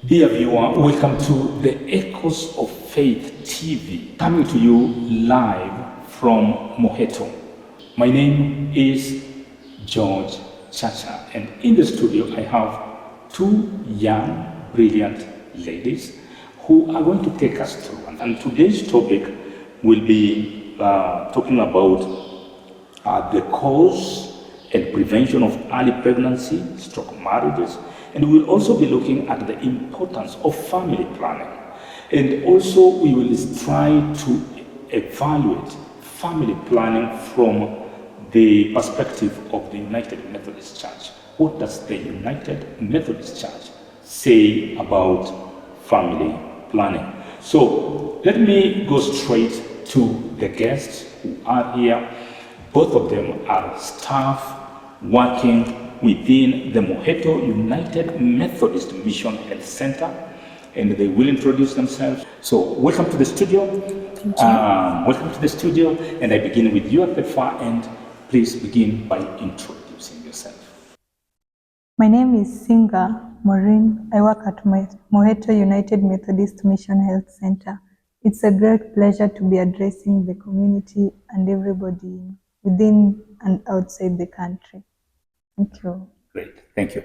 Dear viewer, welcome to the Echoes of Faith TV, coming to you live from Moheto. My name is George Chacha, and in the studio I have two young, brilliant ladies who are going to take us through. And today's topic will be talking about the cause and prevention of early pregnancy, stroke marriages, and we will also be looking at the importance of family planning. And also we will try to evaluate family planning from the perspective of the United Methodist Church. What does the United Methodist Church say about family planning? So let me go straight to the guests who are here. Both of them are staff working within the Moheto United Methodist Mission Health Center, and they will introduce themselves. So welcome to the studio. Welcome to the studio, and I begin with you at the far end. Please begin by introducing yourself. My name is Singer Maureen. I work at Moheto United Methodist Mission Health Center. It's a great pleasure to be addressing the community and everybody within and outside the country. Thank you. Great, thank you.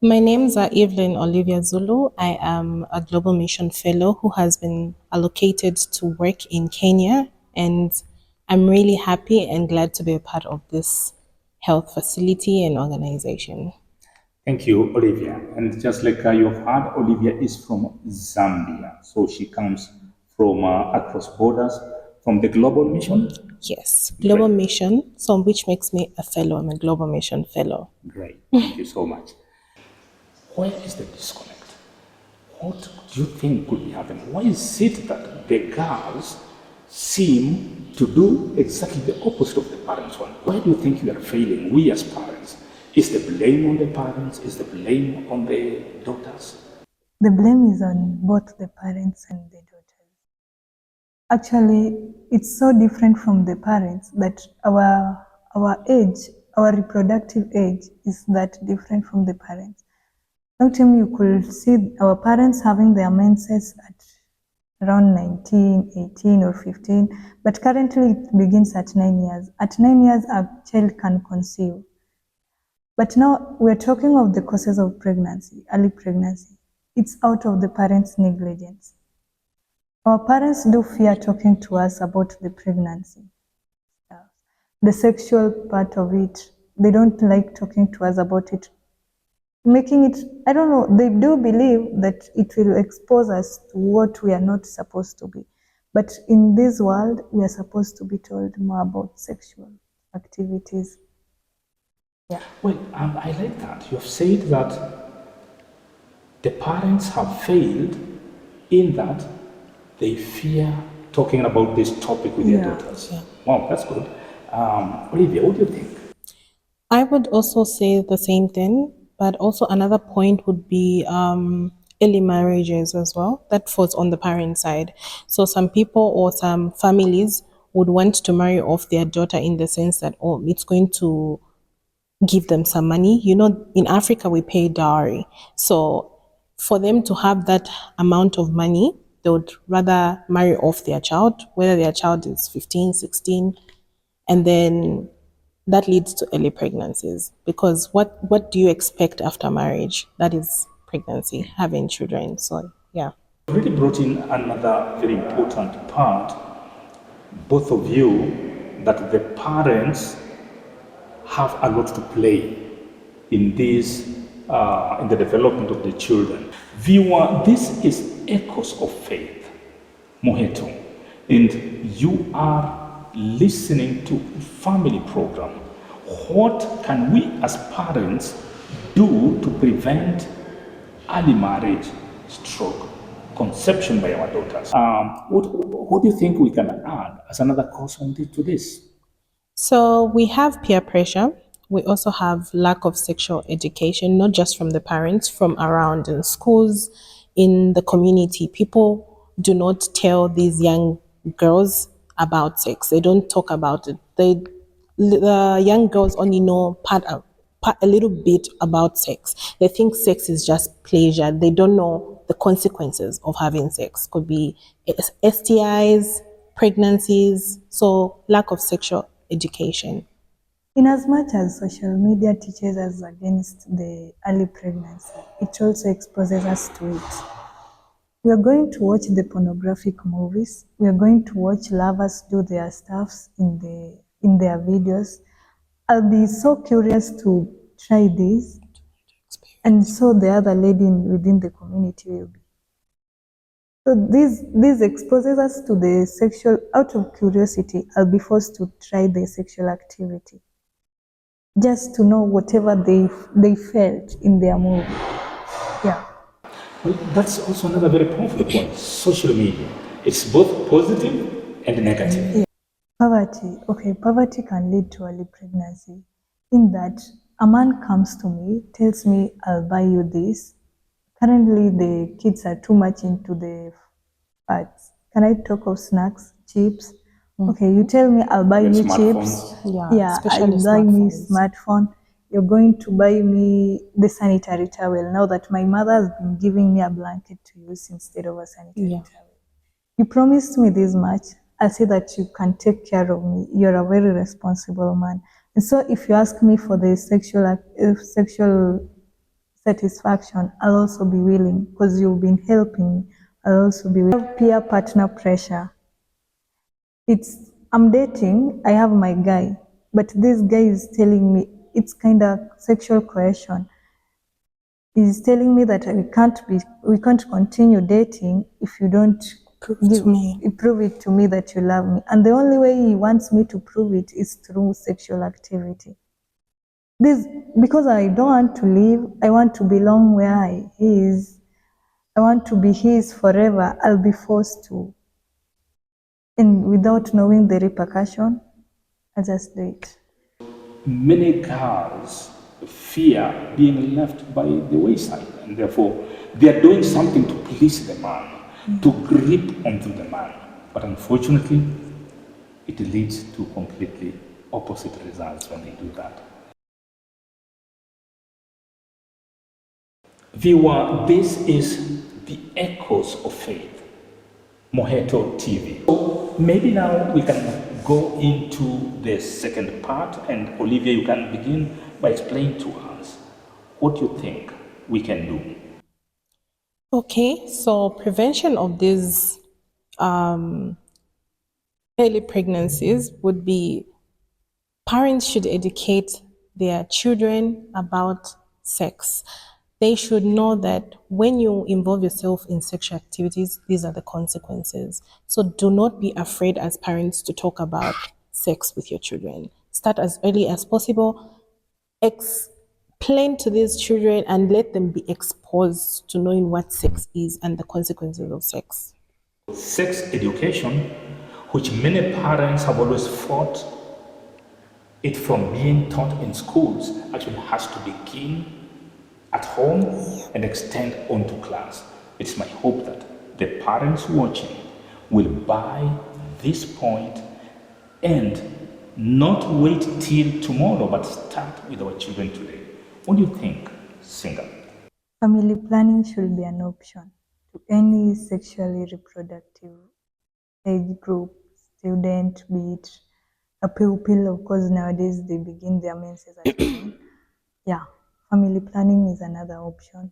My name is Evelyn Olivia Zulu. I am a Global Mission Fellow who has been allocated to work in Kenya, and I'm really happy and glad to be a part of this health facility and organization. Thank you, Olivia. And just like you've heard, Olivia is from Zambia. So she comes from across borders from the Global Mission? Yes, Global Mission, so which makes me a fellow. I'm a Global Mission Fellow. Great, thank you so much. Where is the disconnect? What do you think could be happening? Why is it that the girls seem to do exactly the opposite of the parents want? Why do you think we are failing, we as parents? Is the blame on the parents? Is the blame on the daughters? The blame is on both the parents and the daughters. Actually, it's so different from the parents that our age, our reproductive age is that different from the parents. Sometimes you could see our parents having their menses at around 19, 18 or 15, but currently it begins at 9 years. At 9 years, a child can conceive. But now we're talking of the causes of pregnancy, early pregnancy. It's out of the parents' negligence. Our parents do fear talking to us about the pregnancy. The sexual part of it, they don't like talking to us about it. Making it, I don't know, they do believe that it will expose us to what we are not supposed to be. But in this world, we are supposed to be told more about sexual activities. Yeah. Well, I like that. You have said that the parents have failed in that they fear talking about this topic with their daughters. Yeah. Wow, that's good. Olivia, what do you think? I would also say the same thing, but also another point would be early marriages as well. That falls on the parent side. So some people or some families would want to marry off their daughter in the sense that, oh, it's going to give them some money. You know, in Africa, we pay dowry. So for them to have that amount of money, they would rather marry off their child, whether their child is 15, 16, and then that leads to early pregnancies. Because what do you expect after marriage? That is pregnancy, having children. So, yeah. You really brought in another very important part, both of you, that the parents have a lot to play in this, in the development of the children. Viewer, this is Echoes of Faith, Moheto, and you are listening to family program. What can we as parents do to prevent early marriage, stroke, conception by our daughters? What do you think we can add as another cause to this? So we have peer pressure. We also have lack of sexual education, not just from the parents, from around in schools, in the community. People do not tell these young girls about sex. They don't talk about it. The young girls only know part a little bit about sex. They think sex is just pleasure. They don't know the consequences of having sex. Could be STIs, pregnancies, so lack of sexual education. Inasmuch as social media teaches us against the early pregnancy, it also exposes us to it. We are going to watch the pornographic movies. We are going to watch lovers do their stuffs in their videos. I'll be so curious to try this, and so the other lady within the community will be. So this exposes us to the sexual. Out of curiosity, I'll be forced to try the sexual activity, just to know whatever they felt in their movie. Yeah. Well, that's also another very powerful point. Social media. It's both positive and negative. Poverty. Okay, poverty can lead to early pregnancy in that a man comes to me, tells me, I'll buy you this. Currently, the kids are too much into the fats. Can I talk of snacks, chips? Okay, you tell me I'll buy And you smartphones. chips. Yeah, especially you buy me smartphones. smartphone. You're going to buy me the sanitary towel. Now that my mother has been giving me a blanket to use instead of a sanitary Yeah. towel. You promised me this much. I'll say that you can take care of me. You're a very responsible man. And so if you ask me for the sexual satisfaction, I'll also be willing because you've been helping me. I'll also be willing. Peer partner pressure. I'm dating, I have my guy, but this guy is telling me it's kind of sexual coercion. He's telling me that we can't continue dating if you don't Prove to me. prove it to me that you love me. And the only way he wants me to prove it is through sexual activity. This because I don't want to leave. I want to belong where he is. I want to be his forever. I'll be forced to, and without knowing the repercussion, I just do it. Many girls fear being left by the wayside, and therefore they are doing something to please the man, to grip onto the man. But unfortunately, it leads to completely opposite results when they do that. Viewer, this is the Echoes of Faith, Moheto TV. So maybe now we can go into the second part, and Olivia, you can begin by explaining to us what you think we can do. Okay, so prevention of these early pregnancies would be parents should educate their children about sex. They should know that when you involve yourself in sexual activities, these are the consequences. So do not be afraid as parents to talk about sex with your children. Start as early as possible. Explain to these children and let them be exposed to knowing what sex is and the consequences of sex. Sex education, which many parents have always fought it from being taught in schools, actually has to begin at home and extend onto class. It's my hope that the parents watching will buy this point and not wait till tomorrow, but start with our children today. What do you think, Singer? Family planning should be an option to any sexually reproductive age group, student, be it a pupil. Of course, nowadays they begin their menses at 10. Yeah, family planning is another option.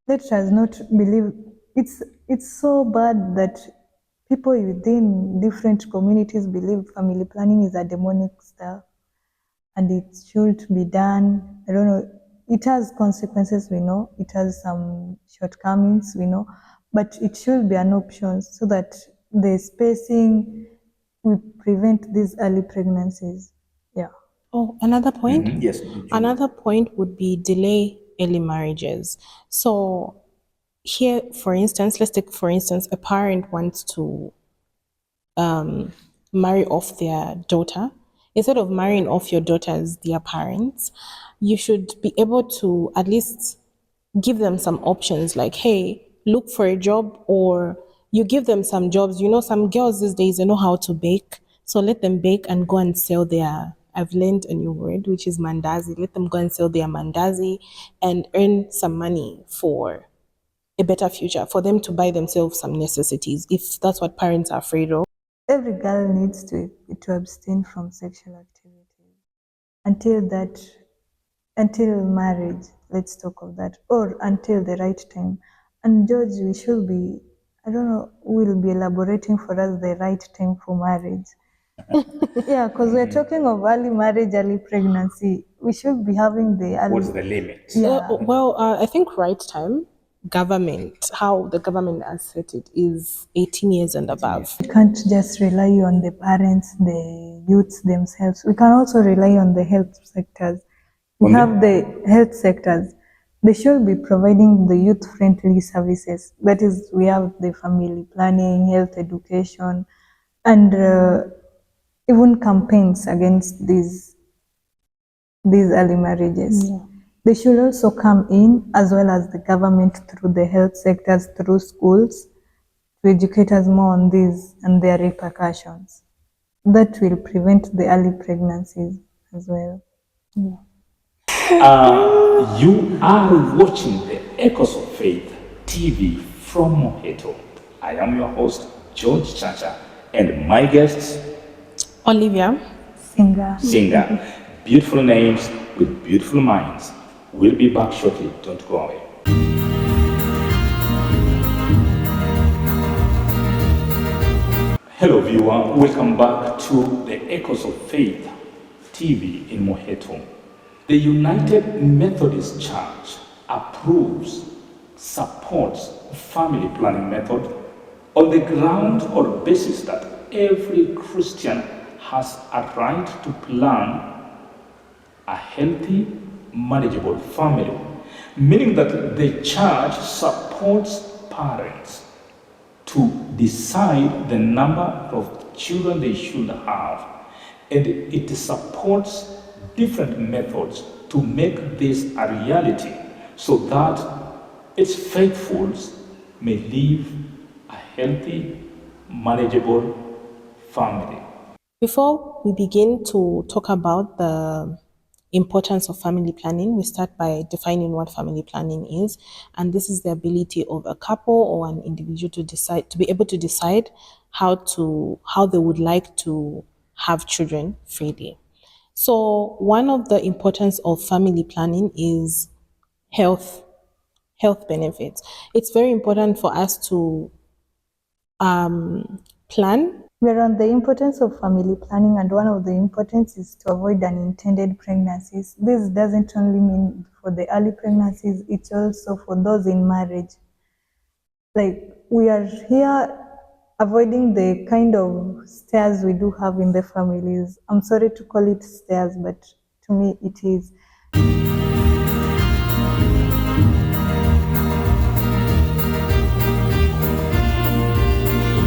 Let us not believe it's so bad that people within different communities believe family planning is a demonic stuff and it should be done. I don't know. It has consequences, we know. It has some shortcomings, we know. But it should be an option so that the spacing will prevent these early pregnancies. Yeah. Oh, another point? Yes. Another point would be delay early marriages. So here, for instance, let's take for instance, a parent wants to marry off their daughter. Instead of marrying off your daughter as their parents, you should be able to at least give them some options like, hey, look for a job, or you give them some jobs. You know, some girls these days, they know how to bake. So let them bake and go and sell their I've learned a new word, which is mandazi. Let them go and sell their mandazi and earn some money for a better future, for them to buy themselves some necessities, if that's what parents are afraid of. Every girl needs to abstain from sexual activity until marriage. Let's talk of that, or until the right time. And George, we should be, I don't know, we'll be elaborating for us the right time for marriage. Yeah, because we're talking of early marriage, early pregnancy. We should be having the early. What's the limit? Yeah. I think right time, how the government has set it is 18 years and above. We can't just rely on the parents, the youths themselves. We can also rely on the health sectors. We have the health sectors. They should be providing the youth-friendly services. That is, we have the family planning, health education, and even campaigns against these early marriages. Yeah. They should also come in, as well as the government, through the health sectors, through schools, to educate us more on these and their repercussions. That will prevent the early pregnancies as well. Yeah. You are watching the Echoes of Faith TV from Moheto. I am your host, George Chacha, and my guests, Olivia. Singer. Beautiful names with beautiful minds. We'll be back shortly. Don't go away. Hello, viewer. Welcome back to the Echoes of Faith TV in Moheto. The United Methodist Church approves, supports family planning method on the ground or basis that every Christian has a right to plan a healthy, manageable family, meaning that the church supports parents to decide the number of children they should have, and it supports different methods to make this a reality so that its faithfuls may live a healthy, manageable family. Before we begin to talk about the importance of family planning, we start by defining what family planning is. And this is the ability of a couple or an individual to be able to decide how they would like to have children freely. So one of the importance of family planning is health benefits. It's very important for us to plan. We're on the importance of family planning, and one of the importance is to avoid unintended pregnancies. This doesn't only mean for the early pregnancies, it's also for those in marriage. Like, we are here avoiding the kind of stairs we do have in the families. I'm sorry to call it stairs, but to me it is.